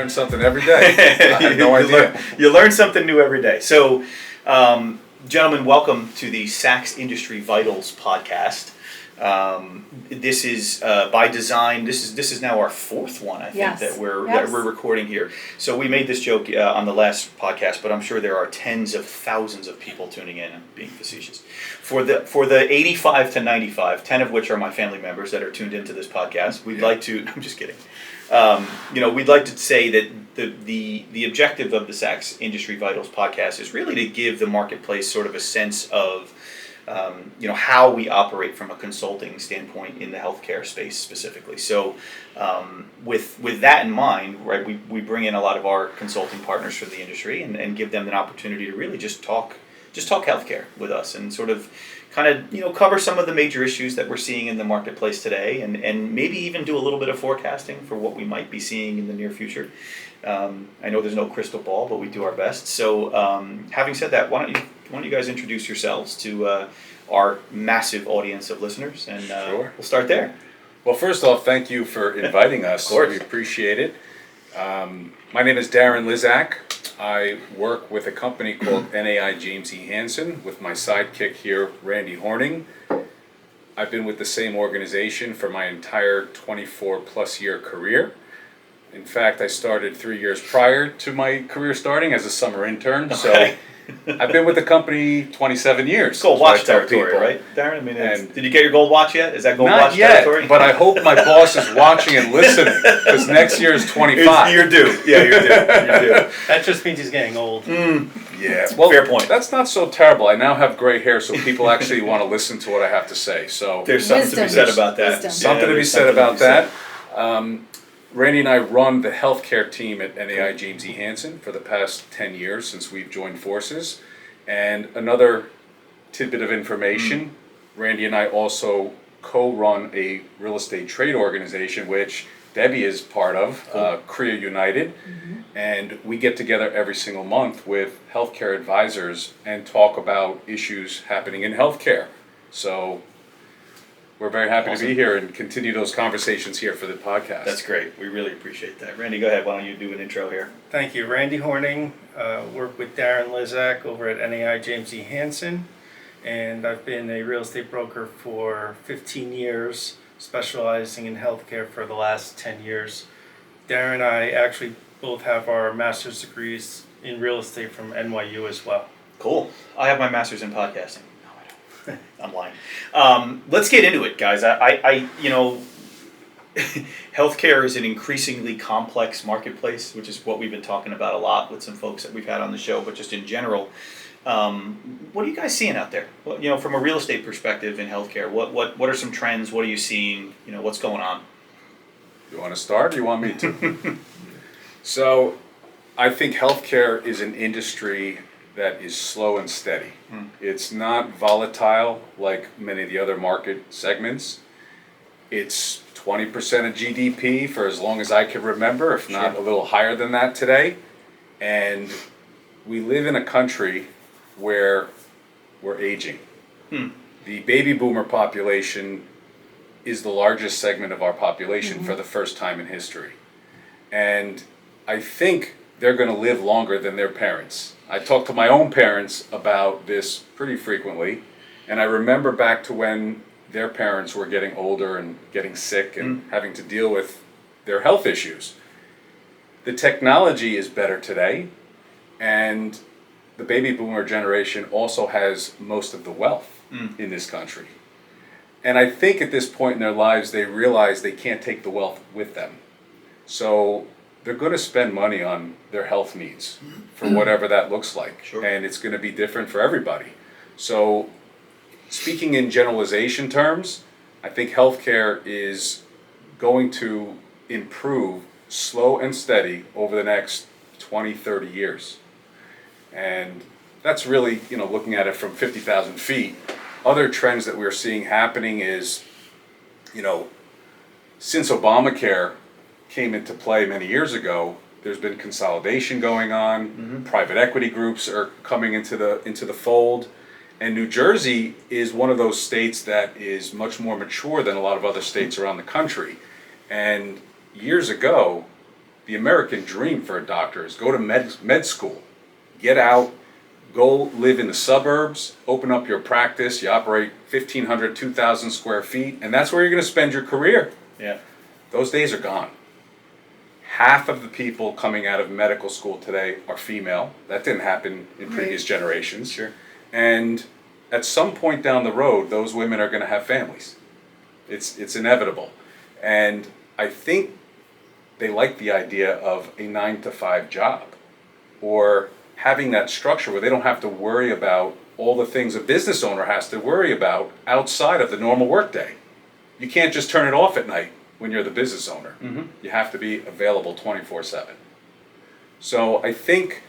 learn something every day. I had no idea. You learn something new every day. So, gentlemen, welcome to the SAX Industry Vitals podcast. This is by design. This is now our fourth one, I think, that we're recording here. So we made this joke on the last podcast, but I'm sure there are tens of thousands of people tuning in and being facetious. For the 85 to 95, 10 of which are my family members that are tuned into this podcast, we'd like to. I'm just kidding. We'd like to say that the objective of the SAX Industry Vitals podcast is really to give the marketplace sort of a sense of how we operate from a consulting standpoint in the healthcare space specifically. So with that in mind, right, we bring in a lot of our consulting partners from the industry and give them an opportunity to really just talk healthcare with us and sort of kind of cover some of the major issues that we're seeing in the marketplace today and maybe even do a little bit of forecasting for what we might be seeing in the near future. I know there's no crystal ball, but we do our best. So having said that, why don't you guys introduce yourselves to our massive audience of listeners, and Sure. We'll start there. Well, first off, thank you for inviting us. Of course. We appreciate it. My name is Darren Lizzack. I work with a company called NAI James E. Hansen with my sidekick here, Randy Horning. I've been with the same organization for my entire 24-plus year career. In fact, I started 3 years prior to my career starting as a summer intern. Okay. So I've been with the company 27 years. Gold watch So I tell territory, people. right, Darren? I mean, did you get your gold watch yet? Is that gold Not watch yet, territory? but I hope my boss is watching and listening, because next year is 25. You're due. Yeah, you're due. You're due. That just means he's getting old. Yeah, well, Fair point. That's not so terrible. I now have gray hair, so people actually want to listen to what I have to say. So There's something to be said about that. Wisdom. something to be there's said something about to be that. Randy and I run the healthcare team at NAI James E. Hansen for the past 10 years since we've joined forces. And another tidbit of information, Randy and I also co-run a real estate trade organization, which Debbie is part of, Korea United. And we get together every single month with healthcare advisors and talk about issues happening in healthcare. So we're very happy to be here and continue those conversations here for the podcast. That's great. We really appreciate that. Randy, go ahead. Why don't you do an intro here? Thank you. Randy Horning, work with Darren Lizzack over at NAI James E. Hansen, and I've been a real estate broker for 15 years, specializing in healthcare for the last 10 years. Darren and I actually both have our master's degrees in real estate from NYU as well. Cool. I have my master's in podcasting. No, I don't. I'm lying. Let's get into it, guys. Healthcare is an increasingly complex marketplace, which is what we've been talking about a lot with some folks that we've had on the show, but just in general. What are you guys seeing out there? Well, from a real estate perspective in healthcare, what are some trends? What are you seeing? What's going on? You want to start or you want me to? So, I think healthcare is an industry that is slow and steady. It's not volatile like many of the other market segments. It's 20% of GDP for as long as I can remember, if not a little higher than that today. And we live in a country where we're aging. The baby boomer population is the largest segment of our population for the first time in history. And I think they're going to live longer than their parents. I talk to my own parents about this pretty frequently, and I remember back to when their parents were getting older and getting sick and having to deal with their health issues. The technology is better today, and the baby boomer generation also has most of the wealth in this country. And I think at this point in their lives, they realize they can't take the wealth with them. So they're going to spend money on their health needs for whatever that looks like. Sure. And it's going to be different for everybody. So speaking in generalization terms, I think healthcare is going to improve slow and steady over the next 20, 30 years. And that's really, looking at it from 50,000 feet. Other trends that we're seeing happening is, since Obamacare came into play many years ago, there's been consolidation going on. Private equity groups are coming into the fold. And New Jersey is one of those states that is much more mature than a lot of other states around the country. And years ago, the American dream for a doctor is go to med school, get out, go live in the suburbs, open up your practice, you operate 1,500, 2,000 square feet, and that's where you're going to spend your career. Yeah. Those days are gone. Half of the people coming out of medical school today are female. That didn't happen in previous generations. Sure. And at some point down the road, those women are going to have families. It's inevitable. And I think they like the idea of a 9-to-5 job, or having that structure where they don't have to worry about all the things a business owner has to worry about outside of the normal workday. You can't just turn it off at night when you're the business owner. Mm-hmm. You have to be available 24/7. So I think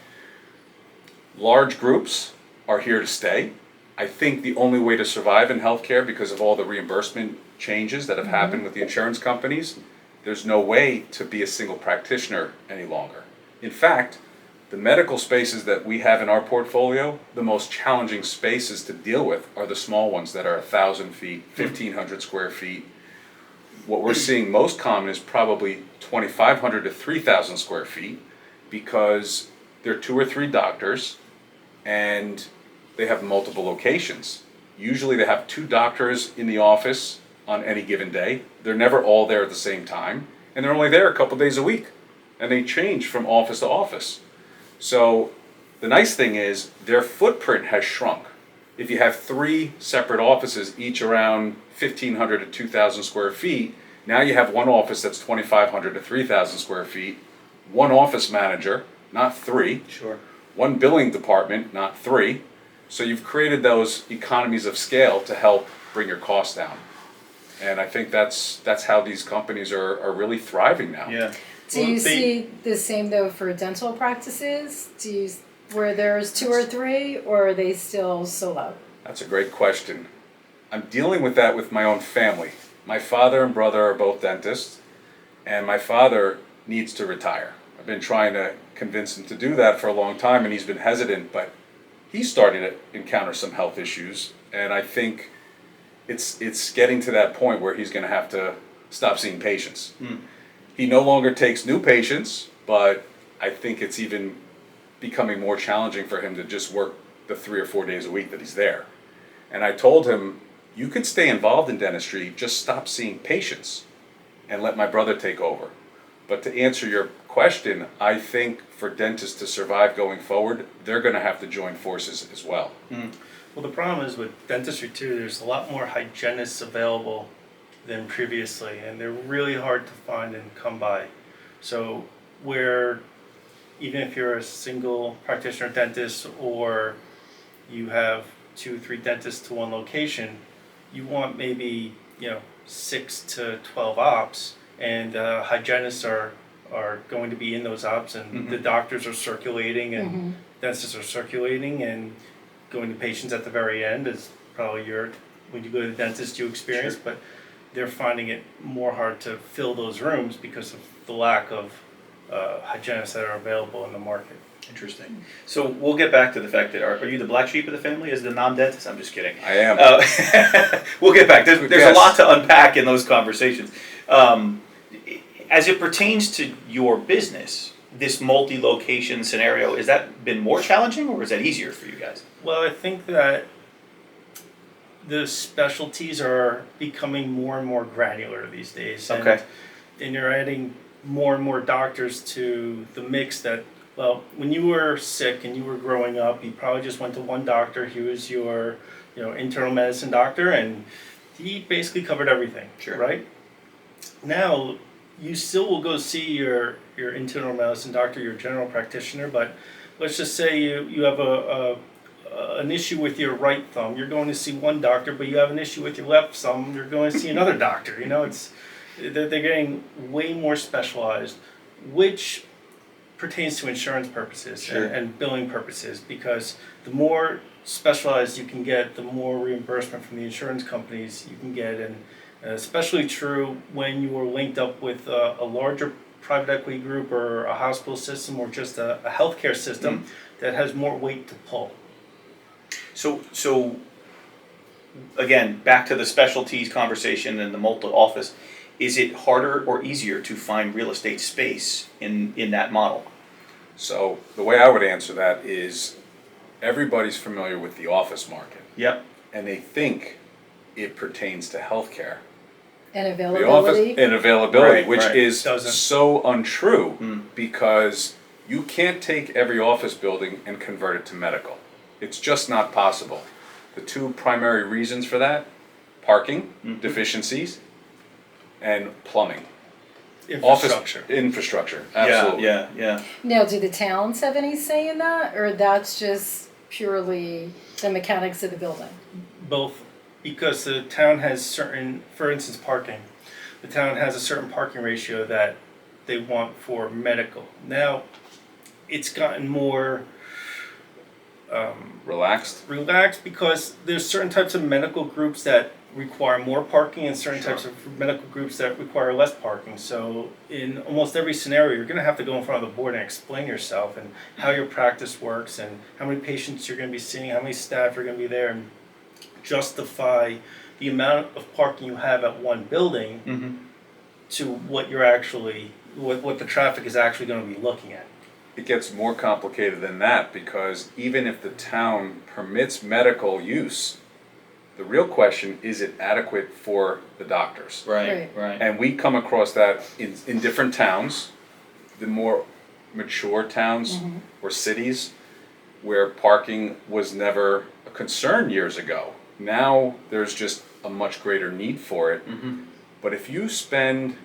large groups are here to stay. I think the only way to survive in healthcare, because of all the reimbursement changes that have happened with the insurance companies, there's no way to be a single practitioner any longer. In fact, the medical spaces that we have in our portfolio, the most challenging spaces to deal with are the small ones that are 1,000 feet, 1,500 square feet. What we're seeing most common is probably 2,500 to 3,000 square feet, because there are 2 or 3 doctors and they have multiple locations. Usually they have 2 doctors in the office on any given day. They're never all there at the same time, and they're only there a couple days a week, and they change from office to office. So the nice thing is their footprint has shrunk. If you have 3 separate offices, each around 1,500 to 2,000 square feet, now you have one office that's 2,500 to 3,000 square feet, one office manager, not 3, Sure. one billing department, not 3. So you've created those economies of scale to help bring your costs down. And I think that's how these companies are really thriving now. Yeah. Do you see the same though for dental practices? Where there's 2 or 3, or are they still solo? That's a great question. I'm dealing with that with my own family. My father and brother are both dentists, and my father needs to retire. I've been trying to convince him to do that for a long time, and he's been hesitant, but he's starting to encounter some health issues, and I think it's getting to that point where he's going to have to stop seeing patients. He no longer takes new patients, but I think it's even becoming more challenging for him to just work the 3 or 4 days a week that he's there. And I told him, you could stay involved in dentistry, just stop seeing patients and let my brother take over. But to answer your question, I think for dentists to survive going forward, they're going to have to join forces as well. Well, the problem is with dentistry too, there's a lot more hygienists available than previously, and they're really hard to find and come by. So where even if you're a single practitioner dentist, or you have 2, 3 dentists to one location, you want maybe 6 to 12 ops, and hygienists are going to be in those ops, and the doctors are circulating, and dentists are circulating, and going to patients at the very end is probably when you go to the dentist you experience. Sure. But they're finding it more hard to fill those rooms because of the lack of hygienists that are available in the market. Interesting. So we'll get back to the fact that are you the black sheep of the family as the non-dentist? I'm just kidding. I am. We'll get back. There's a lot to unpack in those conversations. As it pertains to your business, this multi-location scenario, has that been more challenging or is that easier for you guys? Well, I think that the specialties are becoming more and more granular these days. Okay. And you're adding more and more doctors to the mix that, well, when you were sick and you were growing up, you probably just went to one doctor. He was your, internal medicine doctor, and he basically covered everything. Sure. Right? Now, you still will go see your internal medicine doctor, your general practitioner, but let's just say you have an issue with your right thumb. You're going to see one doctor, but you have an issue with your left thumb. You're going to see another doctor. They're getting way more specialized, which pertains to insurance purposes. Sure. and billing purposes, because the more specialized you can get, the more reimbursement from the insurance companies you can get, and especially true when you are linked up with a larger private equity group or a hospital system or just a healthcare system that has more weight to pull. So again, back to the specialties conversation and the multi-office. is it harder or easier to find real estate space in that model? So the way I would answer that is everybody's familiar with the office market, Yep. and they think it pertains to healthcare. And The availability. office and availability, Right, which right. is Doesn't. so untrue Mm. because you can't take every office building and convert it to medical. It's just not possible. The two primary reasons for that, parking deficiencies and plumbing. Infrastructure. Office infrastructure, absolutely. Yeah. Now, do the towns have any say in that, or that's just purely the mechanics of the building? Both, because the town has certain, for instance, parking. The town has a certain parking ratio that they want for medical. Now, it's gotten more Relaxed. relaxed because there's certain types of medical groups that require more parking and certain types of medical groups that require less parking. So in almost every scenario, you're going to have to go in front of the board and explain yourself and how your practice works and how many patients you're going to be seeing, how many staff are going to be there, and justify the amount of parking you have at one building Mm-hmm. to what you're actually, what the traffic is actually going to be looking at. It gets more complicated than that because even if the town permits medical use, the real question is it adequate for the doctors? Right. And we come across that in different towns, the more mature towns or cities where parking was never a concern years ago. Now there's just a much greater need for it. Mm-hmm. But if you spend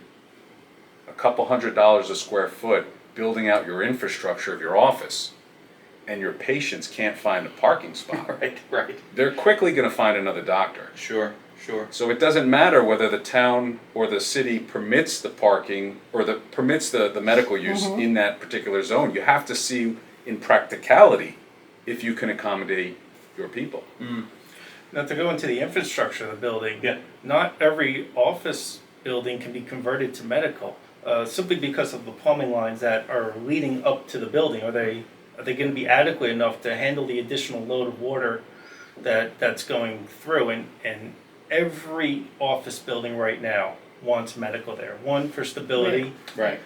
a couple $100s a square foot building out your infrastructure of your office and your patients can't find a parking spot, Right. they're quickly going to find another doctor. Sure. So it doesn't matter whether the town or the city permits the parking or permits the medical use in that particular zone. You have to see in practicality if you can accommodate your people. Now, to go into the infrastructure of the building, Yeah. not every office building can be converted to medical, simply because of the plumbing lines that are leading up to the building. Are they going to be adequate enough to handle the additional load of water that's going through? And every office building right now wants medical there. One, for stability. Right.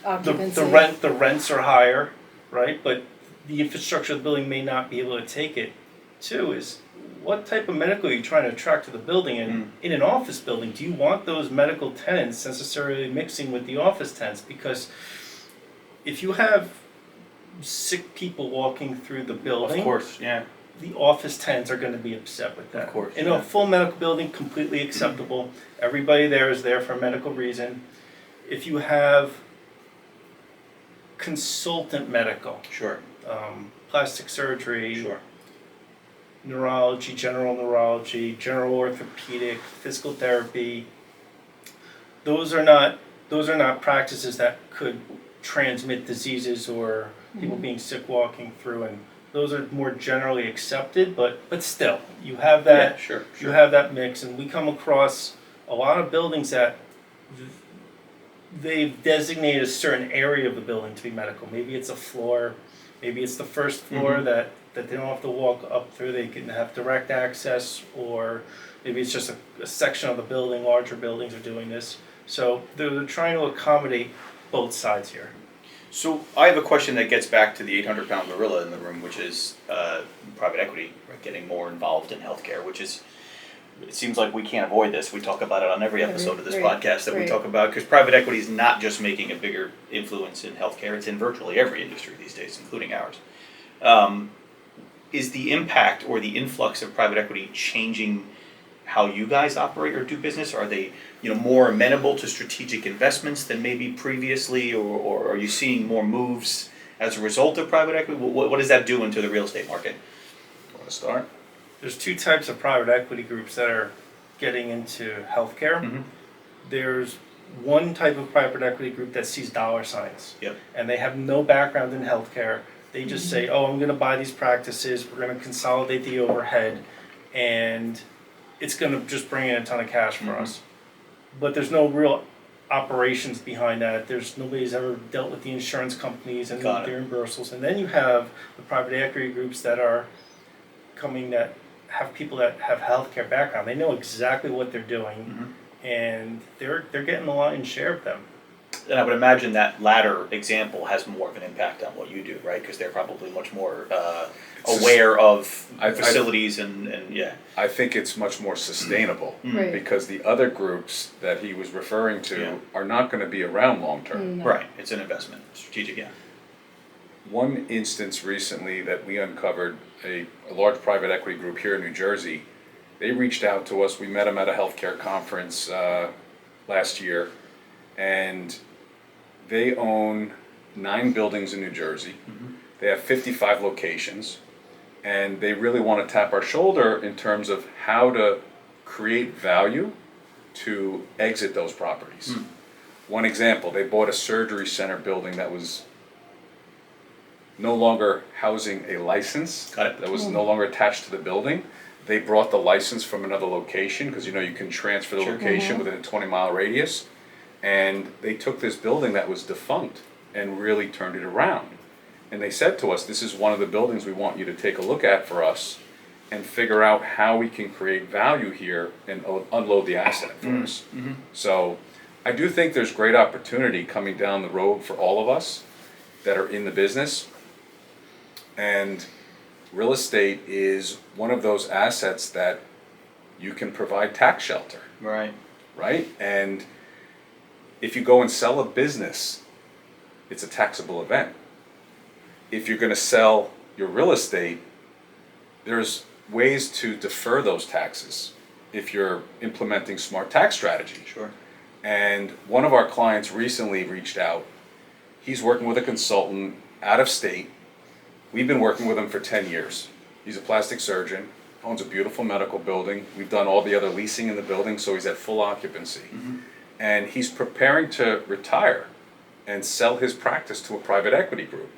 Occupancy. The rents are higher, right? But the infrastructure of the building may not be able to take it. Two is, what type of medical are you trying to attract to the building? And in an office building, do you want those medical tenants necessarily mixing with the office tenants? Because if you have sick people walking through the building, Of course. Yeah. the office tenants are going to be upset with that. Of course, In yeah. a full medical building, completely acceptable. Everybody there is there for a medical reason. If you have consultant medical, Sure. plastic surgery, Sure. neurology, general orthopedic, physical therapy, those are not practices that could transmit diseases or people being sick walking through, and those are more generally accepted, but still, you have that. Yeah, sure. You have that mix, and we come across a lot of buildings that they've designated a certain area of the building to be medical. Maybe it's a floor, maybe it's the first floor that they don't have to walk up through, they can have direct access, or maybe it's just a section of the building, larger buildings are doing this. So they're trying to accommodate both sides here. So I have a question that gets back to the 800-pound gorilla in the room, which is private equity getting more involved in healthcare, which is, it seems like we can't avoid this. We talk about it on every episode of this podcast that we talk about, because private equity is not just making a bigger influence in healthcare, it's in virtually every industry these days, including ours. Is the impact or the influx of private equity changing how you guys operate or do business? Are they more amenable to strategic investments than maybe previously, or are you seeing more moves as a result of private equity? What is that doing to the real estate market? Want to start? There's two types of private equity groups that are getting into healthcare. There's one type of private equity group that sees dollar signs. Yep. And they have no background in healthcare. They just say, oh, I'm going to buy these practices, we're going to consolidate the overhead, and it's going to just bring in a ton of cash for us. But there's no real operations behind that. Nobody's ever dealt with the insurance companies and the reimbursables. And then you have the private equity groups that are coming, that have people that have healthcare background. They know exactly what they're doing. and they're getting the lion's share of them. And I would imagine that latter example has more of an impact on what you do, right? Because they're probably much more aware of facilities and yeah. I think it's much more sustainable Right. because the other groups that he was referring to Yeah. are not going to be around long term. No. Right, it's an investment, strategic, yeah. One instance recently that we uncovered, a large private equity group here in New Jersey, they reached out to us. We met them at a healthcare conference last year, and they own 9 buildings in New Jersey. They have 55 locations, and they really want to tap our shoulder in terms of how to create value to exit those properties. One example, they bought a surgery center building that was no longer housing a license. Got it. That was no longer attached to the building. They brought the license from another location, because you know you can transfer the Sure. location within a 20-mile radius. And they took this building that was defunct and really turned it around. And they said to us, this is one of the buildings we want you to take a look at for us and figure out how we can create value here and unload the asset for us. So I do think there's great opportunity coming down the road for all of us that are in the business. And real estate is one of those assets that you can provide tax shelter, Right. right? And if you go and sell a business, it's a taxable event. If you're going to sell your real estate, there's ways to defer those taxes if you're implementing smart tax strategy. Sure. And one of our clients recently reached out. He's working with a consultant out of state. We've been working with him for 10 years. He's a plastic surgeon, owns a beautiful medical building. We've done all the other leasing in the building, so he's at full occupancy. And he's preparing to retire and sell his practice to a private equity group.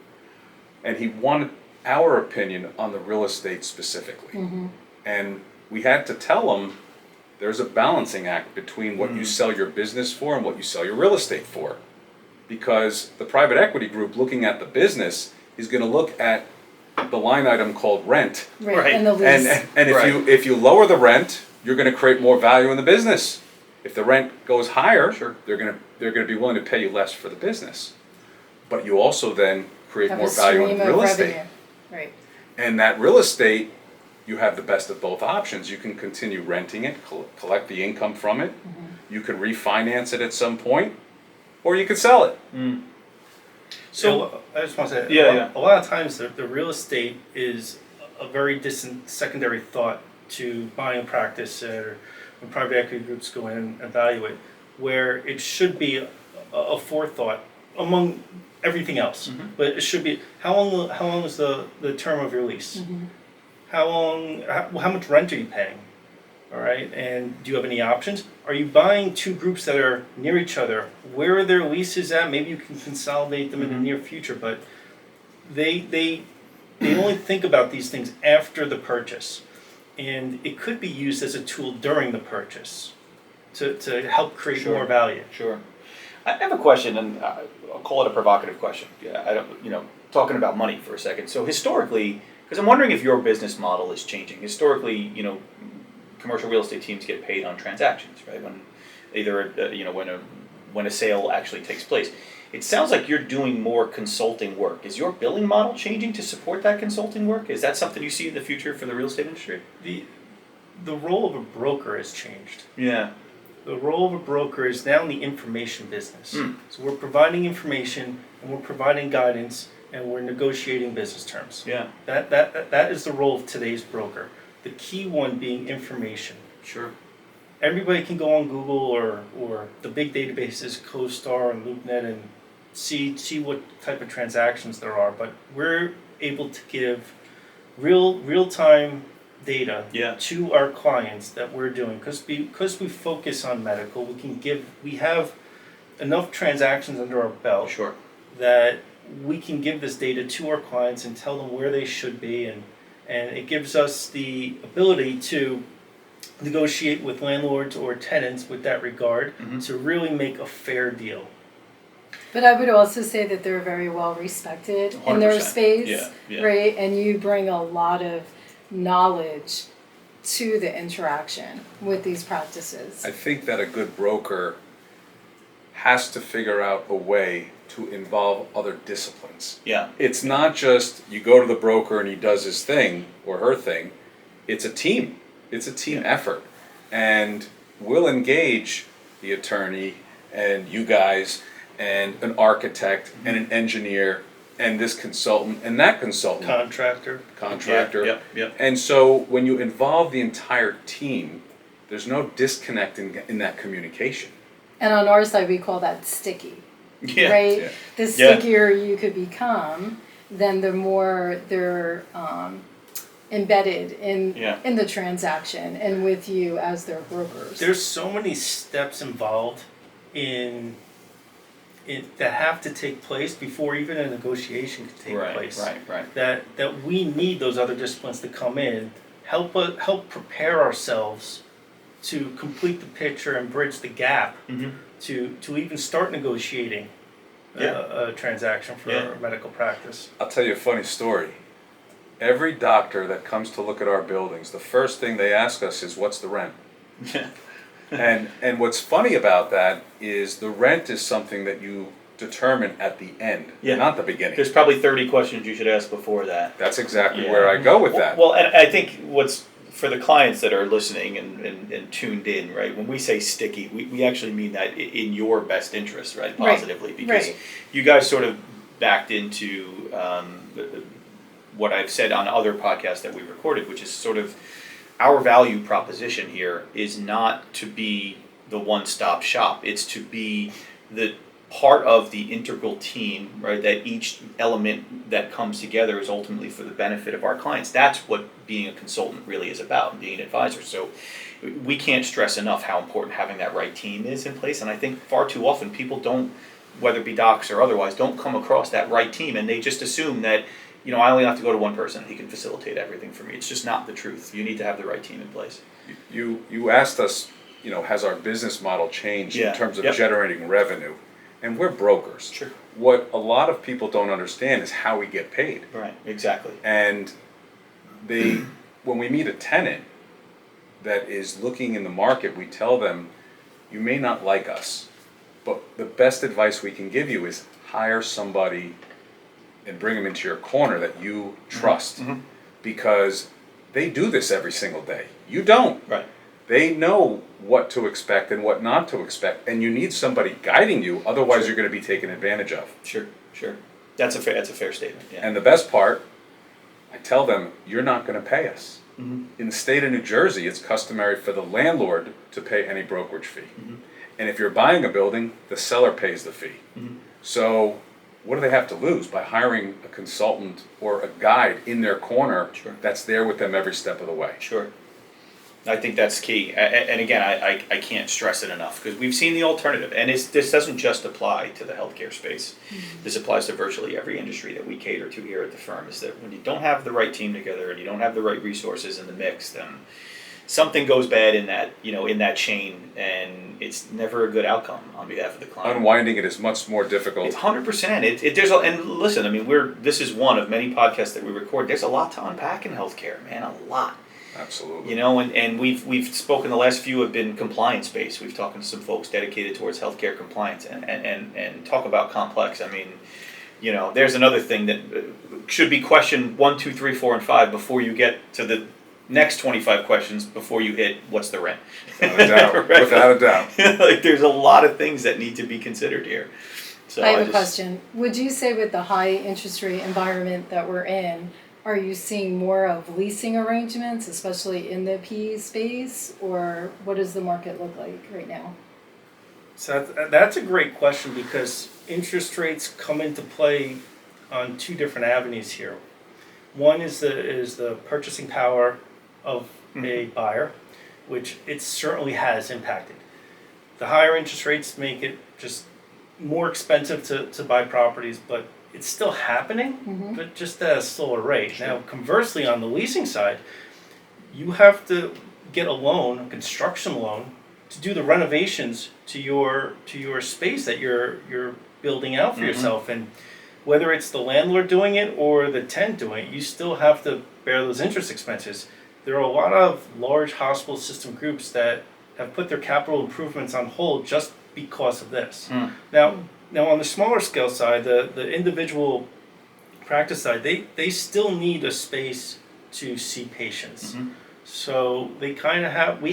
And he wanted our opinion on the real estate specifically. And we had to tell him there's a balancing act between what you sell your business for and what you sell your real estate for. Because the private equity group looking at the business is going to look at the line item called rent. Right. And the lease. And if you lower the rent, you're going to create more value in the business. If the rent goes higher, Sure. they're going to be willing to pay you less for the business. But you also then create Have more a value in stream real of estate. revenue. Right. And that real estate, you have the best of both options. You can continue renting it, collect the income from it. You can refinance it at some point, or you could sell it. So I just want to say, Yeah, a lot of times the real estate is a very distant secondary thought to buying a practice, or when private equity groups go in and evaluate, where it should be a forethought among everything else. But it should be, how long is the term of your lease? How much rent are you paying? All right, and do you have any options? Are you buying two groups that are near each other? Where are their leases at? Maybe you can consolidate them in the near future, but they only think about these things after the purchase. And it could be used as a tool during the purchase to help create Sure. more value. Sure. I have a question, and I'll call it a provocative question. Yeah, I don't, talking about money for a second. So historically, because I'm wondering if your business model is changing. Historically, commercial real estate teams get paid on transactions, right? When either when a sale actually takes place. It sounds like you're doing more consulting work. Is your billing model changing to support that consulting work? Is that something you see in the future for the real estate industry? The role of a broker has changed. Yeah. The role of a broker is now in the information business. So we're providing information and we're providing guidance and we're negotiating business terms. Yeah. That is the role of today's broker. The key one being information. Sure. Everybody can go on Google or the big databases, CoStar and LoopNet, and see what type of transactions there are. But we're able to give real time data to our clients that we're doing because we focus on medical. We have enough transactions under our belt Sure. that we can give this data to our clients and tell them where they should be, and it gives us the ability to negotiate with landlords or tenants with that regard to really make a fair deal. But I would also say that they're very well respected in their 100%. space, Yeah, yeah. right? And you bring a lot of knowledge to the interaction with these practices? I think that a good broker has to figure out a way to involve other disciplines. Yeah. It's not just you go to the broker and he does his thing or her thing. It's a team. It's a team effort. And we'll engage the attorney and you guys and an architect and an engineer and this consultant and that consultant. Contractor. Yep. And so when you involve the entire team, there's no disconnect in that communication. And on our side, we call that sticky, Yeah. right? Yeah. The stickier you could become, then the more they're embedded in the transaction and with you as their brokers. There's so many steps involved that have to take place before even a negotiation can take place. Right. That we need those other disciplines to come in, help prepare ourselves to complete the picture and bridge the gap to even start negotiating a transaction for a medical practice. I'll tell you a funny story. Every doctor that comes to look at our buildings, the first thing they ask us is, what's the rent? And what's funny about that is the rent is something that you determine at the end, not the beginning. There's probably 30 questions you should ask before that. That's exactly where I go with that. Well, and I think what's for the clients that are listening and tuned in, right? When we say sticky, we actually mean that in your best interest, right? Positively, because you guys sort of backed into what I've said on other podcasts that we recorded, which is sort of our value proposition here is not to be the one-stop shop. It's to be the part of the integral team, right? That each element that comes together is ultimately for the benefit of our clients. That's what being a consultant really is about, being an advisor. So we can't stress enough how important having that right team is in place. And I think far too often people don't, whether it be docs or otherwise, don't come across that right team, and they just assume that, I only have to go to one person and he can facilitate everything for me. It's just not the truth. You need to have the right team in place. You asked us, has our business model changed in terms of generating revenue? And we're brokers. Sure. What a lot of people don't understand is how we get paid. Right, exactly. And when we meet a tenant that is looking in the market, we tell them, you may not like us, but the best advice we can give you is hire somebody and bring them into your corner that you trust, because they do this every single day. You don't. Right. They know what to expect and what not to expect, and you need somebody guiding you, otherwise you're going to be taken advantage of. Sure. That's a fair statement. Yeah. And the best part, I tell them, you're not going to pay us. In the state of New Jersey, it's customary for the landlord to pay any brokerage fee. And if you're buying a building, the seller pays the fee. So what do they have to lose by hiring a consultant or a guide in their corner that's there with them every step of the way? Sure. I think that's key. And again, I can't stress it enough, because we've seen the alternative. And this doesn't just apply to the healthcare space. This applies to virtually every industry that we cater to here at the firm, is that when you don't have the right team together and you don't have the right resources in the mix, then something goes bad in that chain, and it's never a good outcome on behalf of the client. Unwinding it is much more difficult. It's 100%. And listen, this is one of many podcasts that we record. There's a lot to unpack in healthcare, man, a lot. Absolutely. And we've spoken, the last few have been compliance based. We've talked to some folks dedicated towards healthcare compliance and talk about complex. There's another thing that should be question 1, 2, 3, 4, and 5 before you get to the next 25 questions before you hit what's the rent. Without a doubt. Right? Without a doubt. There's a lot of things that need to be considered here. So I have a question. Would you say with the high interest rate environment that we're in, are you seeing more of leasing arrangements, especially in the PE space, or what does the market look like right now? So that's a great question, because interest rates come into play on two different avenues here. One is the purchasing power of a buyer, which it certainly has impacted. The higher interest rates make it just more expensive to buy properties, but it's still happening, but just at a slower rate. Now, conversely, on the leasing side, you have to get a loan, a construction loan, to do the renovations to your space that you're building out for yourself. And whether it's the landlord doing it or the tenant doing it, you still have to bear those interest expenses. there are a lot of large hospital system groups that have put their capital improvements on hold just because of this. Now on the smaller scale side, the individual practice side, they still need a space to see patients. So we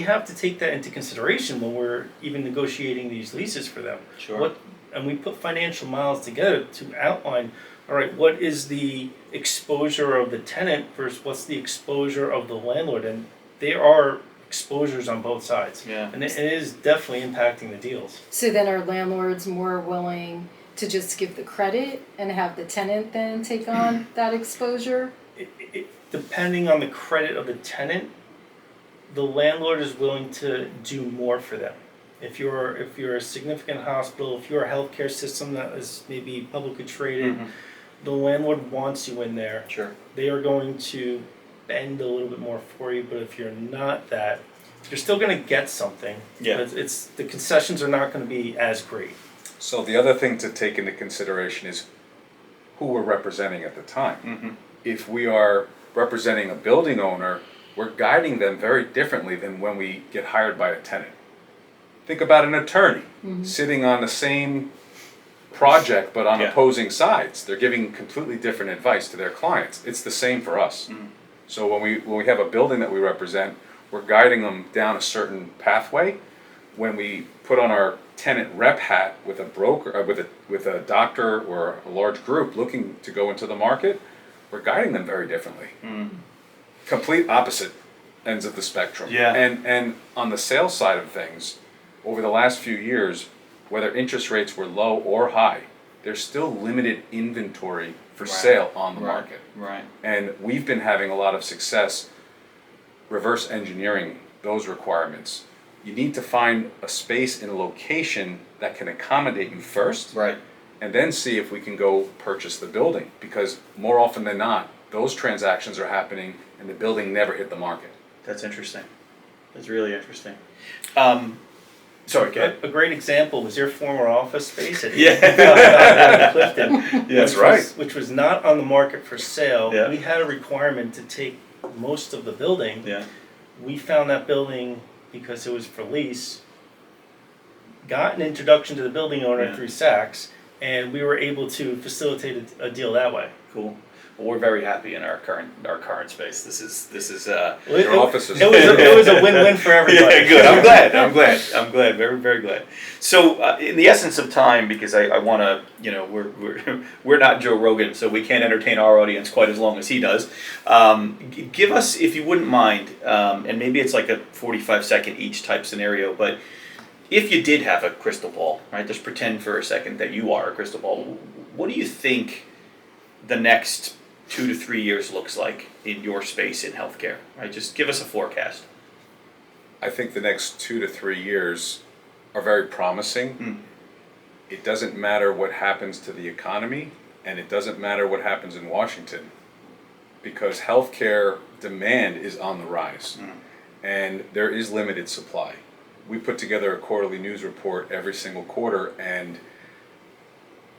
have to take that into consideration when we're even negotiating these leases for them. Sure. And we put financial models together to outline, all right, what is the exposure of the tenant versus what's the exposure of the landlord, and there are exposures on both sides. Yeah. And it is definitely impacting the deals. So then are landlords more willing to just give the credit and have the tenant then take on that exposure? Depending on the credit of the tenant, the landlord is willing to do more for them. If you're a significant hospital, if you're a healthcare system that is maybe publicly traded, the landlord wants you in there. Sure. They are going to bend a little bit more for you, but if you're not that, you're still going to get something. Yeah. But it's the concessions are not going to be as great. So the other thing to take into consideration is who we're representing at the time. If we are representing a building owner, we're guiding them very differently than when we get hired by a tenant. Think about an attorney sitting on the same project but on opposing sides. They're giving completely different advice to their clients. It's the same for us. So when we have a building that we represent, we're guiding them down a certain pathway. When we put on our tenant rep hat with a broker, with a doctor or a large group looking to go into the market, we're guiding them very differently. Complete opposite ends of the spectrum. Yeah. And on the sales side of things, over the last few years, whether interest rates were low or high, there's still limited inventory for sale on the market. Right. And we've been having a lot of success reverse engineering those requirements. You need to find a space in a location that can accommodate you first, Right. and then see if we can go purchase the building. Because more often than not, those transactions are happening and the building never hit the market. That's interesting. That's really interesting. Sorry, go ahead. A great example was your former office space at Clifton. That's right. Which was not on the market for sale. Yeah. We had a requirement to take most of the building. Yeah. We found that building because it was for lease, got an introduction to the building owner through SAX, and we were able to facilitate a deal that way. Cool. Well, we're very happy in our current space. This is Your office is. It was a win-win for everybody. Yeah, good. I'm glad. Very, very glad. So, in the essence of time, because I want to, we're not Joe Rogan, so we can't entertain our audience quite as long as he does. Give us, if you wouldn't mind, and maybe it's like a 45-second each type scenario, but if you did have a crystal ball, right? Just pretend for a second that you are a crystal ball. What do you think the next 2 to 3 years looks like in your space in healthcare? Right? Just give us a forecast. I think the next 2 to 3 years are very promising. It doesn't matter what happens to the economy, and it doesn't matter what happens in Washington, because healthcare demand is on the rise, and there is limited supply. We put together a quarterly news report every single quarter, and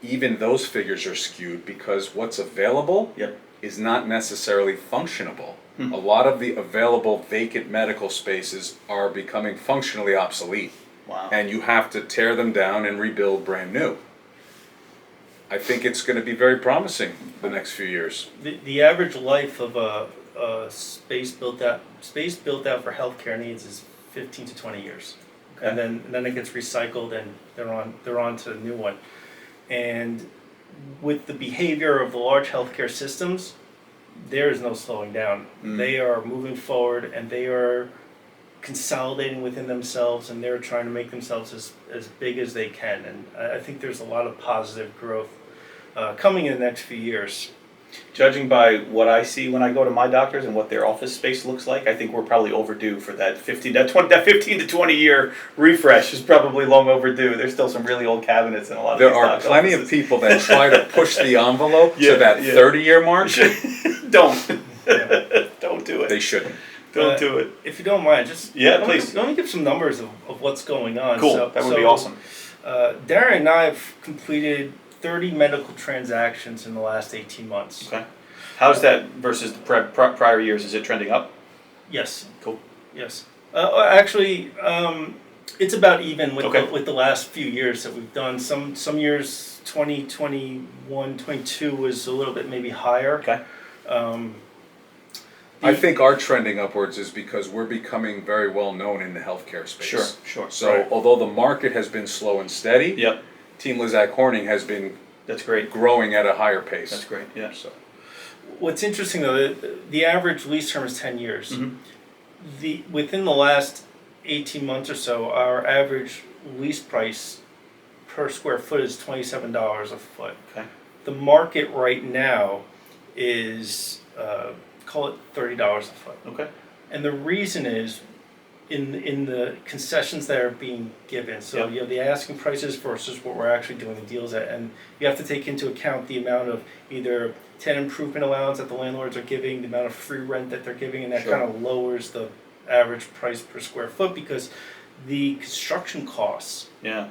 even those figures are skewed because what's available is not necessarily functionable. A lot of the available vacant medical spaces are becoming functionally obsolete. Wow. And you have to tear them down and rebuild brand new. I think it's going to be very promising the next few years. The average life of a space built out for healthcare needs is 15 to 20 years. Okay. And then it gets recycled and they're on to the new one. And with the behavior of the large healthcare systems, there is no slowing down. They are moving forward and they are consolidating within themselves, and they're trying to make themselves as big as they can. And I think there's a lot of positive growth coming in the next few years. Judging by what I see when I go to my doctors and what their office space looks like, I think we're probably overdue for that 15 to 20 year refresh is probably long overdue. There's still some really old cabinets in a lot of There these are doc plenty offices. of people that try to push the envelope to that 30-year mark. Don't. Don't do it. They shouldn't. Don't do it. If you don't mind, just please. Let me give some numbers of what's going on. Cool. That would be awesome. Darren and I have completed 30 medical transactions in the last 18 months. Okay. How's that versus the prior years? Is it trending up? Yes. Cool. Yes. Actually, it's about even with Okay. with the last few years that we've done. Some years, 2021, 22 was a little bit maybe higher. Okay. I think our trending upwards is because we're becoming very well known in the healthcare space. Sure. So Right. although the market has been slow and steady, Yep. Team Lizzack-Horning has been That's great. growing at a higher pace. That's great. Yeah. So What's interesting though, the average lease term is 10 years. Mhm. Within the last 18 months or so, our average lease price per square foot is $27 a foot. Okay. The market right now is call it $30 a foot. Okay. And the reason is in the concessions that are being given. So Yep. you have the asking prices versus what we're actually doing the deals at, and you have to take into account the amount of either tenant improvement allowance that the landlords are giving, the amount of free rent that they're giving, and that Sure. kind of lowers the average price per square foot because the construction costs Yeah.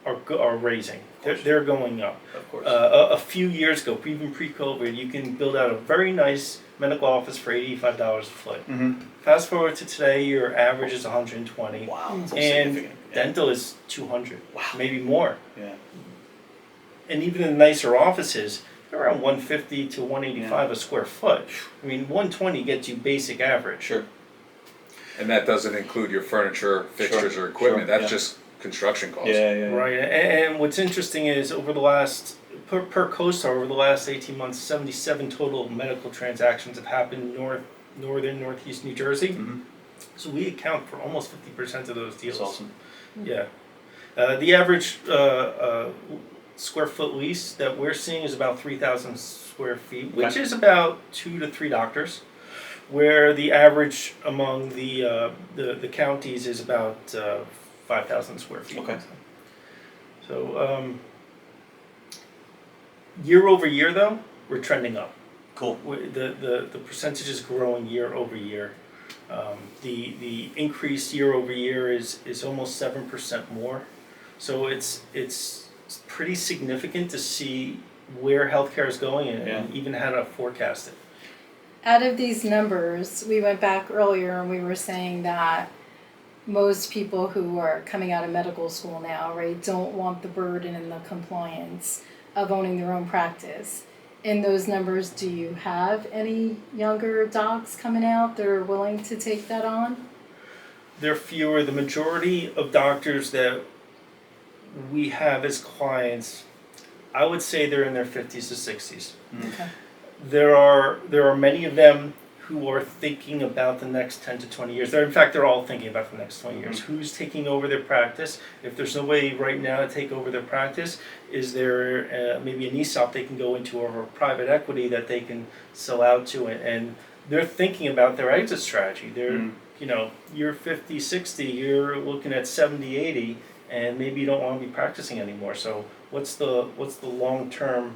are raising. course. They're going up. Of course. A few years ago, even pre-COVID, you can build out a very nice medical office for $85 a foot. Mm-hmm. Fast forward to today, your average is 120, Wow. That's and significant. Yeah. dental is 200, Wow. maybe more. Yeah. And even the nicer offices, they're around 150 to 185 a square foot. I mean, 120 gets you basic average. Sure. and that doesn't include your furniture, fixtures, or equipment. Sure, That's yeah. just construction costs. Yeah. Right, and what's interesting is over the last, per CoStar, over the last 18 months, 77 total medical transactions have happened northeast New Jersey. Mm-hmm. So we account for almost 50% of those deals. That's awesome. Yeah. The average square foot lease that we're seeing is about 3,000 square feet, which Okay. is about 2 to 3 doctors, where the average among the counties is about 5,000 square feet. Okay. So year over year, though, we're trending up. Cool. The percentage is growing year over year. The increase year over year is almost 7% more. So it's pretty significant to see where healthcare is going and even how to forecast it. Out of these numbers, we went back earlier and we were saying that most people who are coming out of medical school now, right, don't want the burden and the compliance of owning their own practice. In those numbers, do you have any younger docs coming out that are willing to take that on? There are fewer. The majority of doctors that we have as clients, I would say they're in their 50s to 60s. Okay. There are many of them who are thinking about the next 10 to 20 years. They're all thinking about the next 20 years. Who's taking over their practice? If there's no way right now to take over their practice, is there maybe an ESOP they can go into or a private equity that they can sell out to? And they're thinking about their exit strategy. They're, you're 50, 60, you're looking at 70, 80, and maybe you don't want to be practicing anymore. So what's the long-term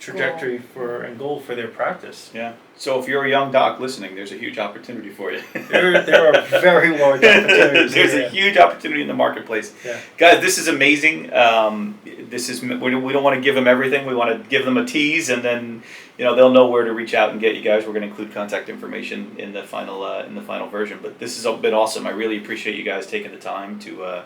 trajectory and goal for their practice? Yeah. So if you're a young doc listening, there's a huge opportunity for you. There are very large opportunities. There's a huge opportunity in the marketplace. Yeah. Guys, this is amazing. We don't want to give them everything. We want to give them a tease, and then they'll know where to reach out and get you guys. We're going to include contact information in the final version. But this has been awesome. I really appreciate you guys taking the time to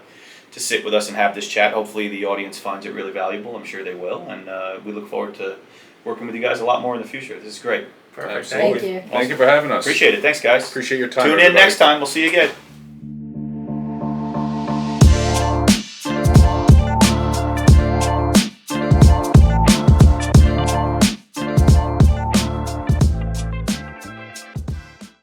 sit with us and have this chat. Hopefully the audience finds it really valuable. I'm sure they will, and we look forward to working with you guys a lot more in the future. This is great. Perfect. Absolutely. Thank you. Thank you for having us. Appreciate it. Thanks, guys. Appreciate your time. Tune in everybody. next time. We'll see you again.